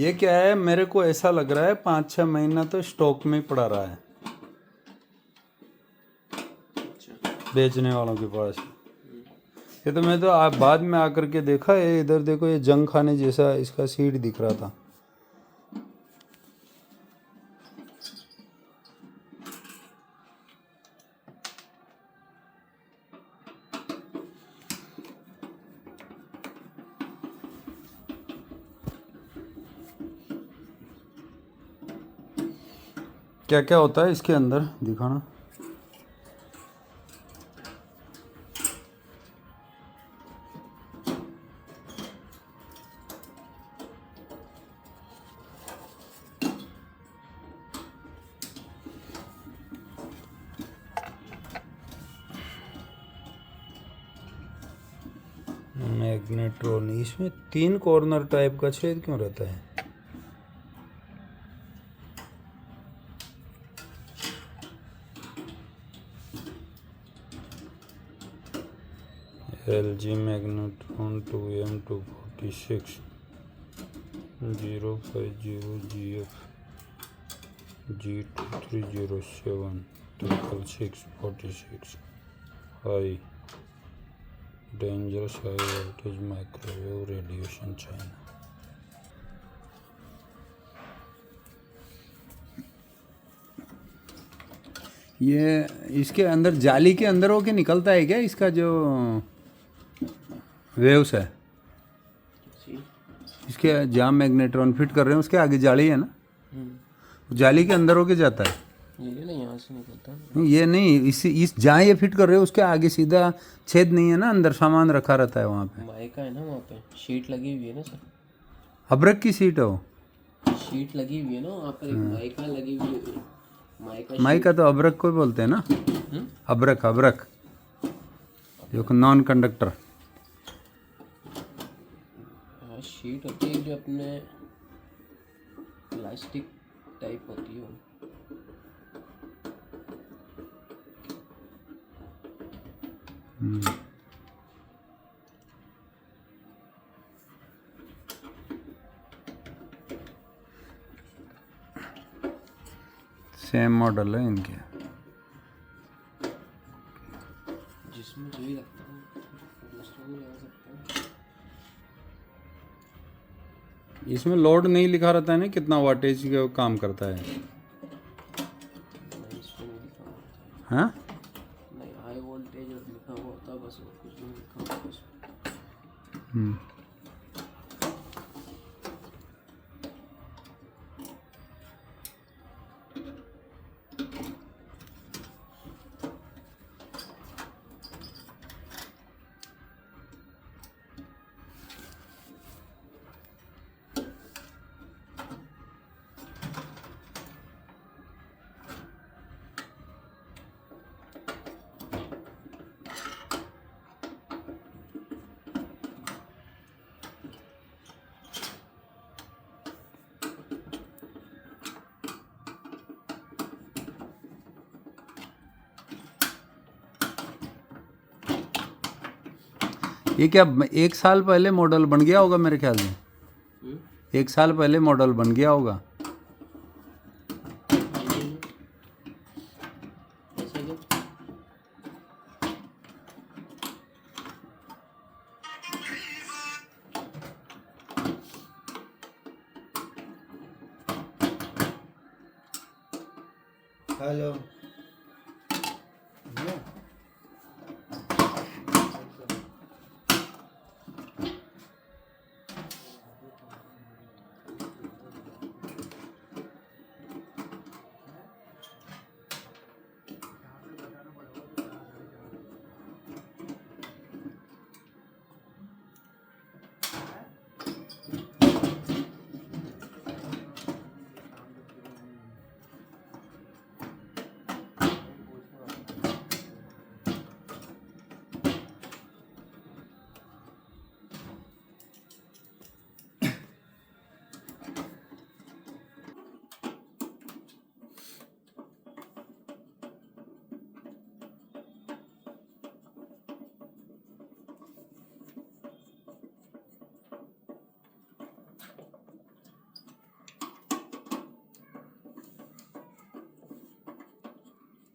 ये क्या है, मेरे को ऐसा लग रहा है 5-6 महीना तो स्टॉक में ही पड़ा रहा है बेचने वालों के पास। ये तो मैं तो आप बाद में आकर के देखा, ये इधर देखो, ये जंग खाने जैसा इसका सीड दिख रहा था। क्या क्या होता है इसके अंदर दिखाना। मैग्नेट्रॉन, इसमें 3 कॉर्नर टाइप का छेद क्यों रहता है? LG magnetron 2M246 050GF G2307 66646 high dangerous high voltage microwave radiation China. ये इसके अंदर जाली के अंदर होके निकलता है क्या इसका जो वेव्स है? इसके जहाँ मैग्नेट्रॉन फिट कर रहे हैं उसके आगे जाली है ना, जाली के अंदर होके जाता है। ये नहीं, यहाँ से निकलता है। नहीं, ये नहीं, इस जहाँ ये फिट कर रहे हो उसके आगे सीधा छेद नहीं है ना, अंदर सामान रखा रहता है वहाँ पे। माइका है ना, वहाँ पे शीट लगी हुई है ना सर। अब्रक की सीट है वो, शीट लगी हुई है ना वहाँ पर, एक माइका लगी हुई है। माइका तो अब्रक को बोलते हैं ना, अब्रक अब्रक जो नॉन कंडक्टर। हाँ, शीट होती है जो अपने प्लास्टिक टाइप होती है वो। सेम मॉडल है इनके। जिसमें जो ही लगता है दूसरा भी लगा सकता है। इसमें लोड नहीं लिखा रहता है ना कितना वाटेज का काम करता है? नहीं, इस पे नहीं लिखा होता हाँ, है। नहीं, हाई वोल्टेज लिखा हुआ होता है बस, और कुछ नहीं लिखा होता है उसमें। ये क्या 1 साल पहले मॉडल बन गया होगा मेरे ख्याल में? 1 साल पहले मॉडल बन गया होगा। हेलो।